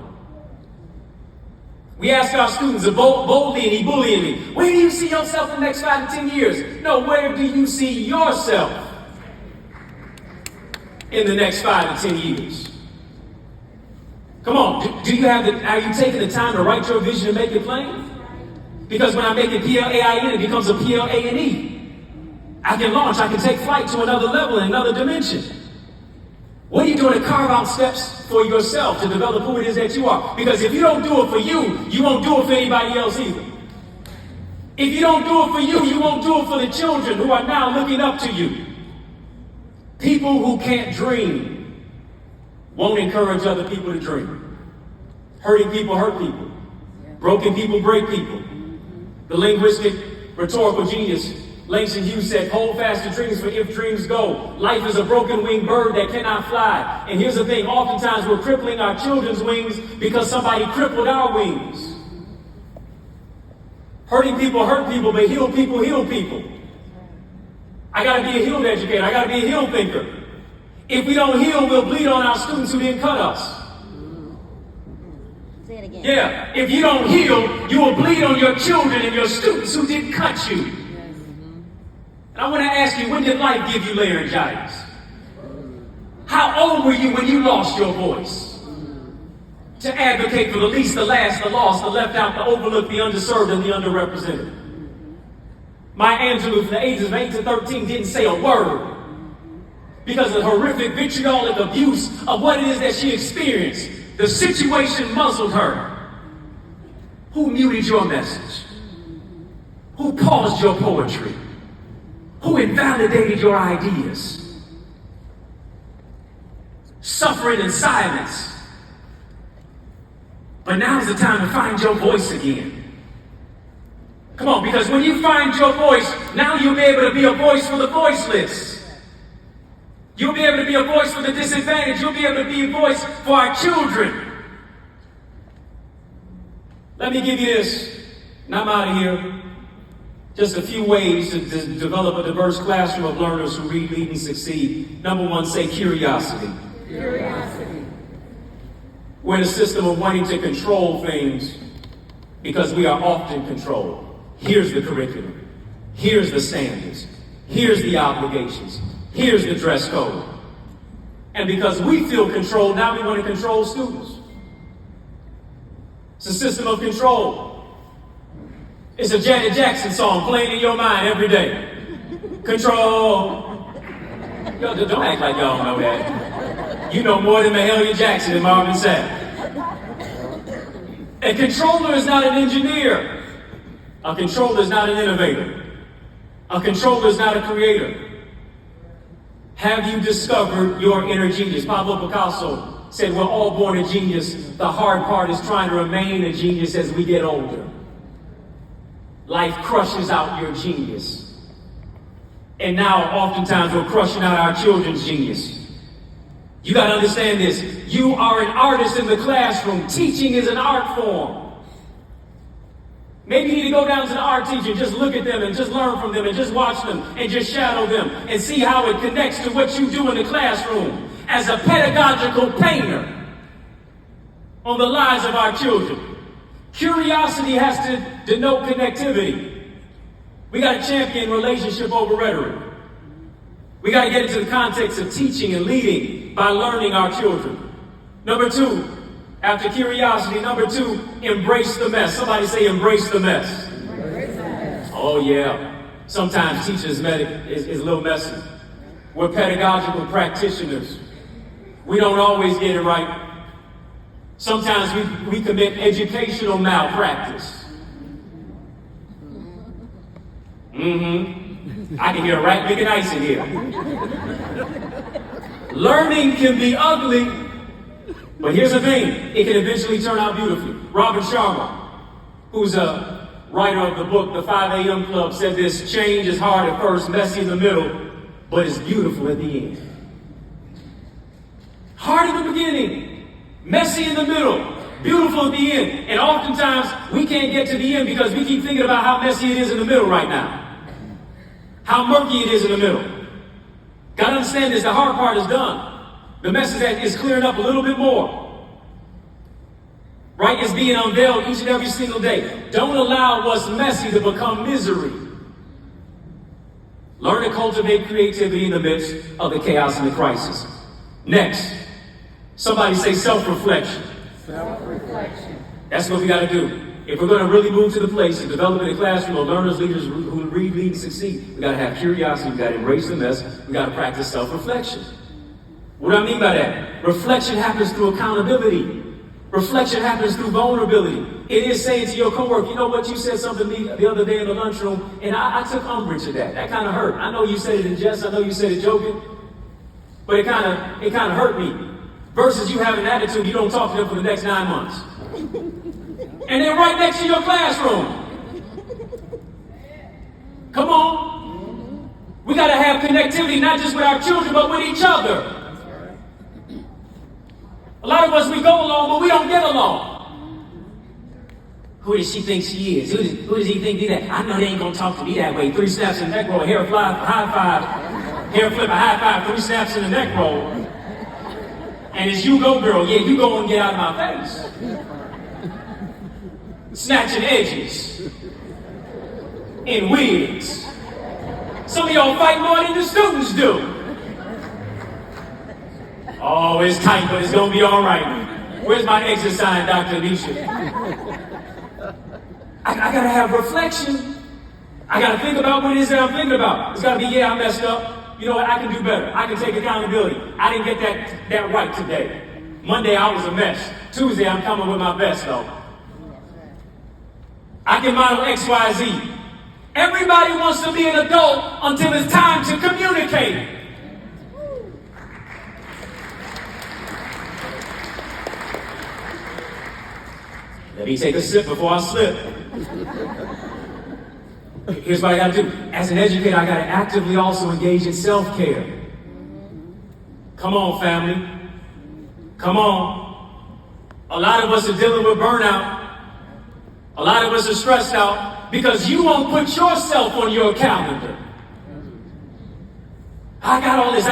We ask our students boldly and ebullionly, where do you see yourself in the next 5 to 10 years? No, where do you see yourself in the next 5 to 10 years? Come on, are you taking the time to write your vision and make it plain? Because when I make it PLAIN, it becomes a PLANE. I can launch, I can take flight to another level, another dimension. What are you doing to carve out steps for yourself to develop who it is that you are? Because if you don't do it for you, you won't do it for anybody else either. If you don't do it for you, you won't do it for the children who are now looking up to you. People who can't dream won't encourage other people to dream. Hurting people hurt people. Broken people break people. The linguistic rhetorical genius Langston Hughes said, hold fast to dreams, for if dreams go, life is a broken-winged bird that cannot fly. And here's the thing, oftentimes we're crippling our children's wings because somebody crippled our wings. Hurting people hurt people, but heal people heal people. I gotta be a healed educator, I gotta be a healed thinker. If we don't heal, we'll bleed on our students who didn't cut us. Say it again. Yeah, if you don't heal, you will bleed on your children and your students who didn't cut you. And I want to ask you, when did life give you laryngitis? How old were you when you lost your voice? To advocate for the least, the last, the lost, the left out, the overlooked, the underserved, and the underrepresented. Maya Angelou from the ages of 8 to 13 didn't say a word because of the horrific vitriolic abuse of what it is that she experienced. The situation muzzled her. Who muted your message? Who paused your poetry? Who invalidated your ideas? Suffering in silence. But now's the time to find your voice again. Come on, because when you find your voice, now you'll be able to be a voice for the voiceless. You'll be able to be a voice for the disadvantaged. You'll be able to be a voice for our children. Let me give you this, and I'm out of here. Just a few ways to develop a diverse classroom of learners who read, lead, and succeed. Number one, say curiosity. Curiosity. We're in a system of wanting to control things because we are often controlled. Here's the curriculum. Here's the standards. Here's the obligations. Here's the dress code. And because we feel controlled, now we want to control students. It's a system of control. It's a Janet Jackson song playing in your mind every day. Control. Yo, don't act like y'all know that. You know more than Mahalia Jackson and Marvin Sapp. A controller is not an engineer. A controller is not an innovator. A controller is not a creator. Have you discovered your inner genius? Pablo Picasso said we're all born a genius. The hard part is trying to remain a genius as we get older. Life crushes out your genius. And now, oftentimes, we're crushing out our children's genius. You got to understand this. You are an artist in the classroom. Teaching is an art form. Maybe you need to go down to the art teacher and just look at them and just learn from them and just watch them and just shadow them and see how it connects to what you do in the classroom as a pedagogical painter on the lives of our children. Curiosity has to denote connectivity. We got to champion relationship over rhetoric. We got to get into the context of teaching and leading by learning our children. Number two, after curiosity, number two, embrace the mess. Somebody say embrace the mess. Embrace the mess. Oh yeah. Sometimes teachers is a little messy. We're pedagogical practitioners. We don't always get it right. Sometimes we commit educational malpractice. I can hear a rat making ice in here. Learning can be ugly, but here's the thing, it can eventually turn out beautifully. Robin Sharma, who's a writer of the book, The 5 a.m. Club, said this: change is hard at first, messy in the middle, but it's beautiful at the end. Hard in the beginning, messy in the middle, beautiful at the end. And oftentimes, we can't get to the end because we keep thinking about how messy it is in the middle right now. How murky it is in the middle. Gotta understand this, the hard part is done. The message that is clearing up a little bit more. Right? It's being unveiled each and every single day. Don't allow what's messy to become misery. Learn to cultivate creativity in the midst of the chaos and the crisis. Next, somebody say self-reflection. Self-reflection. That's what we got to do. If we're going to really move to the place of developing a classroom of learners, leaders who read, lead, and succeed, we got to have curiosity, we got to embrace the mess, we got to practice self-reflection. What do I mean by that? Reflection happens through accountability. Reflection happens through vulnerability. It is saying to your coworker, you know what, you said something to me the other day in the lunchroom, and I took umbrage to that. That kind of hurt. I know you said it in jest, I know you said it joking, but it kind of hurt me. Versus you have an attitude, you don't talk to them for the next 9 months. And they're right next to your classroom. Come on. We got to have connectivity, not just with our children, but with each other. A lot of us, we go along, but we don't get along. Who does she think she is? Who does he think that? I know they ain't going to talk to me that way. 3 snaps in the neck roll, hair fly, high five. Hair flip, a high five, 3 snaps in the neck roll. And it's you go, girl. Yeah, you go and get out of my face. Snatching edges. In wigs. Some of y'all fight more than the students do. Oh, it's tight, but it's gonna be all right. Where's my exit sign, Dr. Anisha? I gotta have reflection. I gotta think about what it is that I'm thinking about. It's gotta be, yeah, I messed up. You know what, I can do better. I can take accountability. I didn't get that right today. Monday, I was a mess. Tuesday, I'm coming with my best, though. I can model X, Y, Z. Everybody wants to be an adult until it's time to communicate. Let me take a sip before I slip. Here's what I gotta do. As an educator, I gotta actively also engage in self-care. Come on, family. Come on. A lot of us are dealing with burnout. A lot of us are stressed out because you won't put yourself on your calendar. I got all this.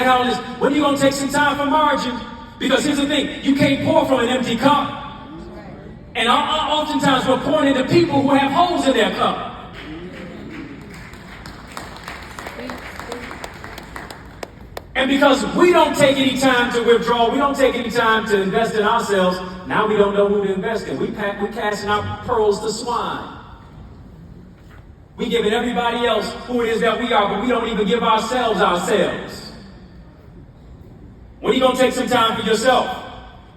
When are you gonna take some time for margin? Because here's the thing, you can't pour from an empty cup. And oftentimes we're pouring into people who have holes in their cup. And because we don't take any time to withdraw, we don't take any time to invest in ourselves, now we don't know who to invest in. We're casting out pearls to swine. We're giving everybody else who it is that we are, but we don't even give ourselves ourselves. When are you going to take some time for yourself?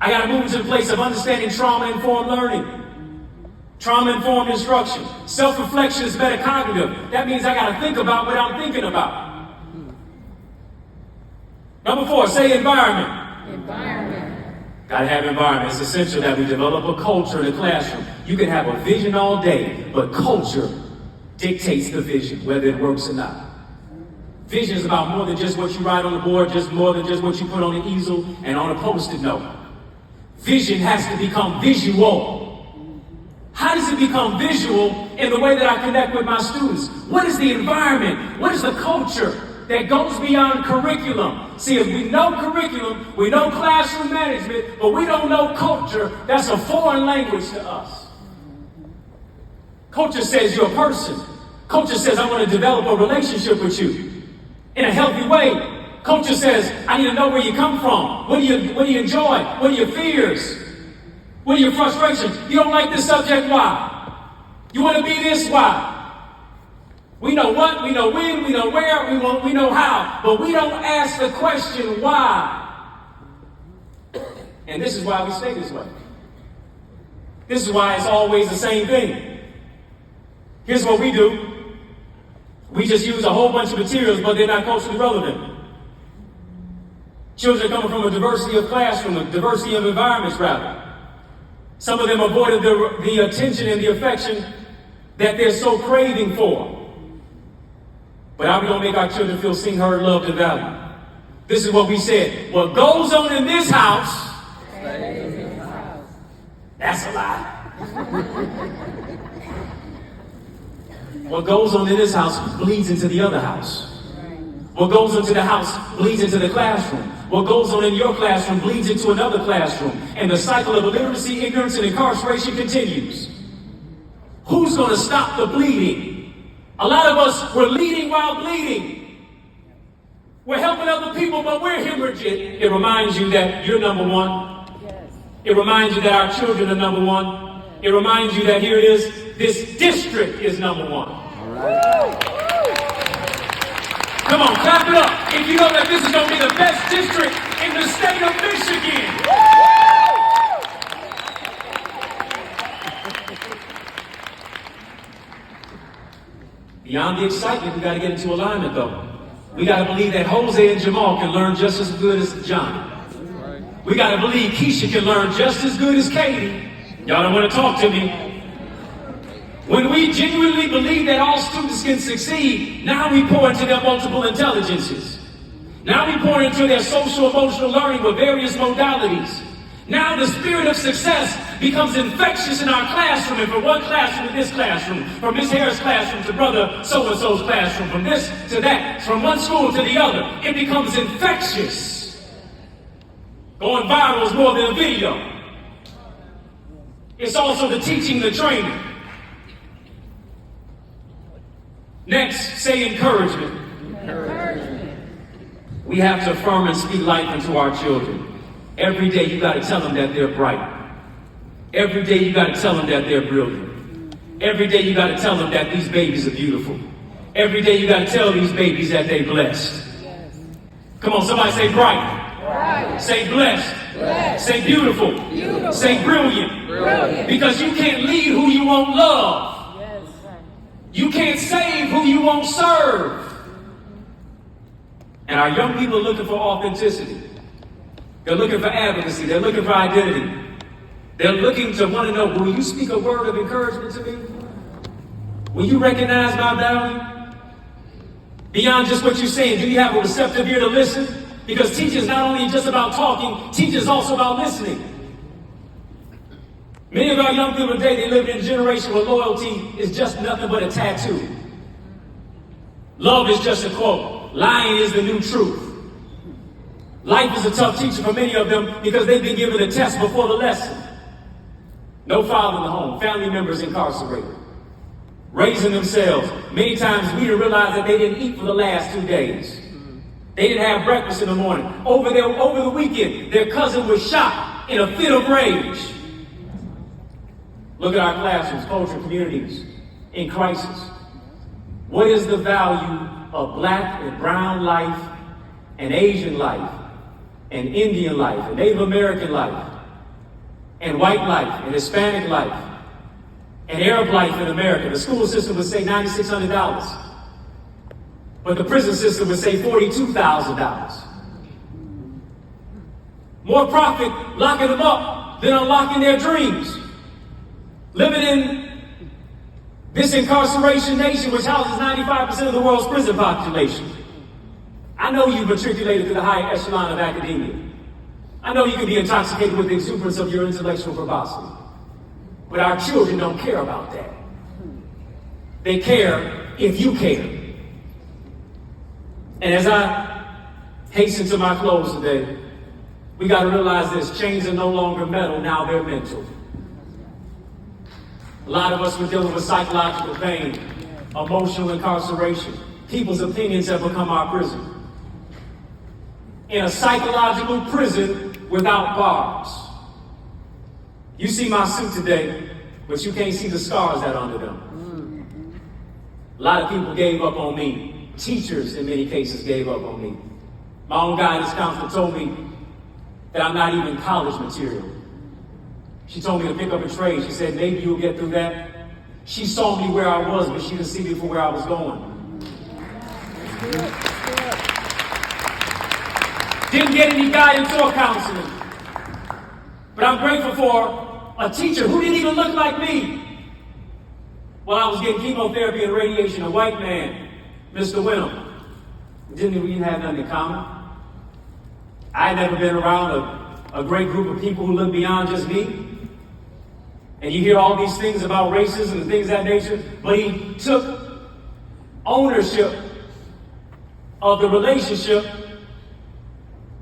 I got to move into the place of understanding trauma-informed learning. Trauma-informed instruction. Self-reflection is metacognitive. That means I got to think about what I'm thinking about. Number 4, say environment. Environment. Got to have environment. It's essential that we develop a culture in the classroom. You can have a vision all day, but culture dictates the vision, whether it works or not. Vision is about more than just what you write on the board, just more than just what you put on the easel and on a post-it note. Vision has to become visual. How does it become visual? in the way that I connect with my students? What is the environment? What is the culture that goes beyond curriculum? See, if we know curriculum, we know classroom management, but we don't know culture, that's a foreign language to us. Culture says you're a person. Culture says I want to develop a relationship with you in a healthy way. Culture says I need to know where you come from. What do you enjoy? What are your fears? What are your frustrations? You don't like this subject, why? You want to be this, why? We know what, we know when, we know where, we know how, but we don't ask the question why. And this is why we stay this way. This is why it's always the same thing. Here's what we do. We just use a whole bunch of materials, but they're not culturally relevant. Children coming from a diversity of classroom, a diversity of environments, rather. Some of them avoided the attention and the affection that they're so craving for. But how we don't make our children feel seen, heard, loved, and valued. This is what we said. What goes on in this house, that's a lie. What goes on in this house bleeds into the other house. What goes into the house bleeds into the classroom. What goes on in your classroom bleeds into another classroom. And the cycle of illiteracy, ignorance, and incarceration continues. Who's going to stop the bleeding? A lot of us, we're leading while bleeding. We're helping other people, but we're hemorrhaging. It reminds you that you're number one. It reminds you that our children are number one. It reminds you that here it is, this district is number one. All right. Come on, clap it up if you know that this is going to be the best district in the state of Michigan. Beyond the excitement, we got to get into alignment, though. We got to believe that Jose and Jamal can learn just as good as John. We got to believe Keisha can learn just as good as Katie. Y'all don't want to talk to me. When we genuinely believe that all students can succeed, now we pour into their multiple intelligences. Now we pour into their social emotional learning with various modalities. Now the spirit of success becomes infectious in our classroom, and from one classroom to this classroom, from Miss Harris' classroom to brother so-and-so's classroom, from this to that, from one school to the other, it becomes infectious. Going viral is more than a video. It's also the teaching, the training. Next, say encouragement. We have to affirm and speak life into our children. Every day you got to tell them that they're bright. Every day you got to tell them that they're brilliant. Every day you got to tell them that these babies are beautiful. Every day you got to tell these babies that they're blessed. Come on, somebody say bright. Say blessed. Say beautiful. Say brilliant. Because you can't lead who you won't love. You can't save who you won't serve. And our young people are looking for authenticity. They're looking for advocacy. They're looking for identity. They're looking to want to know, will you speak a word of encouragement to me? Will you recognize my value? Beyond just what you're saying, do you have a receptive ear to listen? Because teaching is not only just about talking, teaching is also about listening. Many of our young people today, they live in a generation where loyalty is just nothing but a tattoo. Love is just a quote. Lying is the new truth. Life is a tough teacher for many of them because they've been given a test before the lesson. No father in the home, family members incarcerated, raising themselves. Many times we didn't realize that they didn't eat for the last 2 days. They didn't have breakfast in the morning. Over the weekend, their cousin was shot in a fit of rage. Look at our classrooms, culture, communities in crisis. What is the value of black and brown life and Asian life and Indian life and Native American life and white life and Hispanic life and Arab life in America? The school system would say $9,600, but the prison system would say $42,000. More profit locking them up than unlocking their dreams. Living in this incarceration nation, which houses 95% of the world's prison population. I know you've matriculated to the high echelon of academia. I know you can be intoxicated with the exuberance of your intellectual verbosity. But our children don't care about that. They care if you care. And as I hasten to my close today, we got to realize this. Chains are no longer metal, now they're mental. A lot of us were dealing with psychological pain, emotional incarceration. People's opinions have become our prison. In a psychological prison without bars. You see my suit today, but you can't see the scars that are under them. A lot of people gave up on me. Teachers, in many cases, gave up on me. My own guidance counselor told me that I'm not even college material. She told me to pick up a trade. She said, maybe you'll get through that. She saw me where I was, but she didn't see me for where I was going. Didn't get any guidance or counseling. But I'm grateful for a teacher who didn't even look like me. While I was getting chemotherapy and radiation, a white man, Mr. Wenham. We didn't have nothing in common. I had never been around a great group of people who look beyond just me. And you hear all these things about racism and things of that nature, but he took ownership of the relationship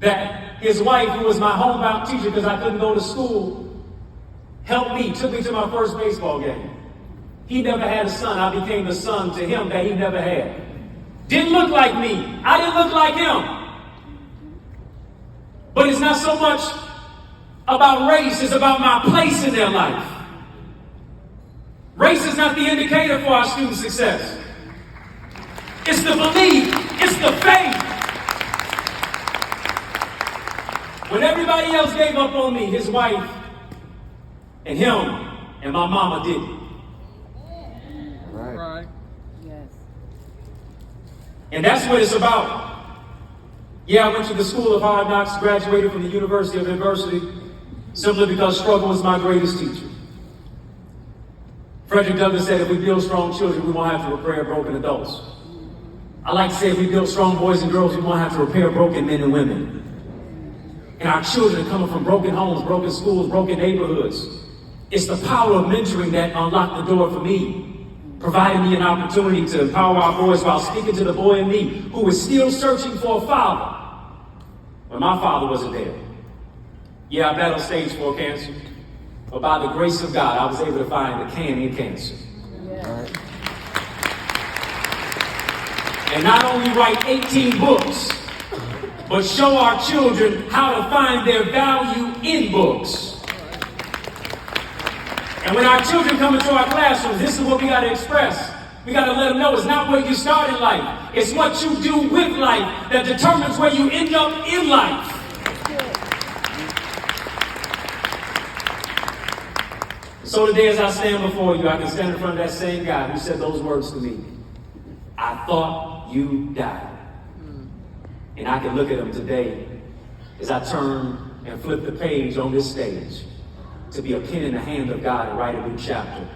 that his wife, who was my homebound teacher because I couldn't go to school, helped me, took me to my first baseball game. He never had a son. I became the son to him that he never had. Didn't look like me. I didn't look like him. But it's not so much about race, it's about my place in their life. Race is not the indicator for our student success. It's the belief, it's the faith. When everybody else gave up on me, his wife and him and my mama didn't. Right. Yes. And that's what it's about. Yeah, I went to the School of Hard Knocks, graduated from the University of Adversity, simply because struggle was my greatest teacher. Frederick Douglass said, if we build strong children, we won't have to repair broken adults. I like to say, if we build strong boys and girls, we won't have to repair broken men and women. And our children are coming from broken homes, broken schools, broken neighborhoods. It's the power of mentoring that unlocked the door for me, providing me an opportunity to empower our boys while speaking to the boy in me who was still searching for a father when my father wasn't there. Yeah, I battled stage 4 cancer, but by the grace of God, I was able to find the can in cancer. Yeah. And not only write 18 books, but show our children how to find their value in books. And when our children come into our classrooms, this is what we got to express. We got to let them know it's not where you start in life. It's what you do with life that determines where you end up in life. So today as I stand before you, I can stand in front of that same guy who said those words to me. I thought you died. And I can look at him today as I turn and flip the page on this stage to be a pen in the hand of God and write a new chapter.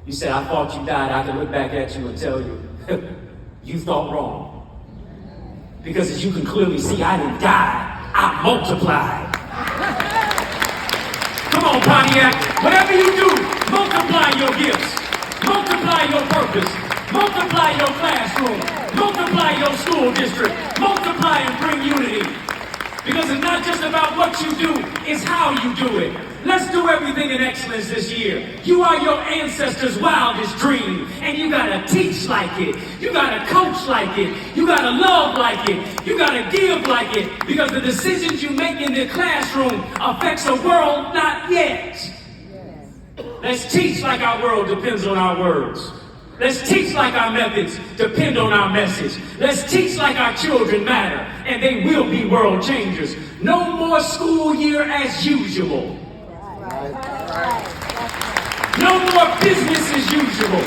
You said, I thought you died. I can look back at you and tell you, you thought wrong. Because as you can clearly see, I didn't die, I multiplied. Come on, Pontiac, whatever you do, multiply your gifts, multiply your purpose, multiply your classroom, multiply your school district, multiply and bring unity. Because it's not just about what you do, it's how you do it. Let's do everything in excellence this year. You are your ancestors' wildest dream, and you gotta teach like it. You gotta coach like it. You gotta love like it. You gotta give like it. Because the decisions you make in the classroom affects a world not yet. Let's teach like our world depends on our words. Let's teach like our methods depend on our message. Let's teach like our children matter, and they will be world changers. No more school year as usual. No more business as usual.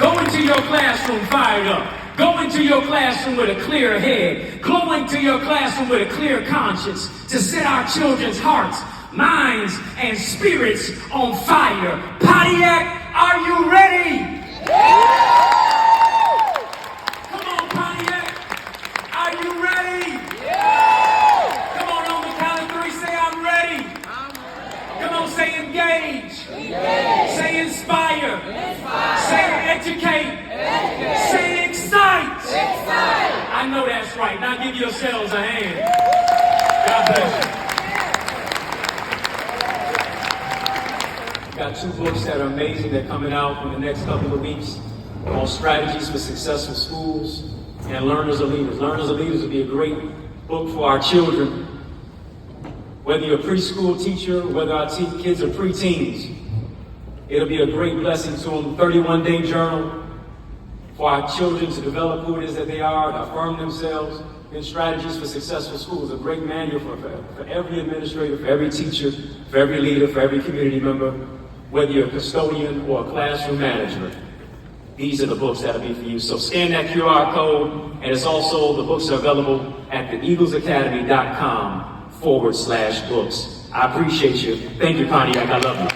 Go into your classroom fired up. Go into your classroom with a clear head. Go into your classroom with a clear conscience to set our children's hearts, minds, and spirits on fire. Pontiac, are you ready? Yeah! Come on, Pontiac. Are you ready? Yeah! Come on the count of 3, say I'm ready. Come on, say engage. Say inspire. I know that's right. Now give yourselves a hand. God bless you. Got 2 books that are amazing. They're coming out in the next couple of weeks called Strategies for Successful Schools and Learners Are Leaders. Learners Are Leaders would be a great book for our children. Whether you're a preschool teacher, whether our kids are preteens, it'll be a great blessing to them. 31-day journal for our children to develop who it is that they are, to affirm themselves. And Strategies for Successful Schools, a great manual for every administrator, for every teacher, for every leader, for every community member, whether you're a custodian or a classroom manager. These are the books that'll be for you. So scan that QR code, and it's also, the books are available at theeaglesacademy.com/books. I appreciate you. Thank you, Pontiac. I love you.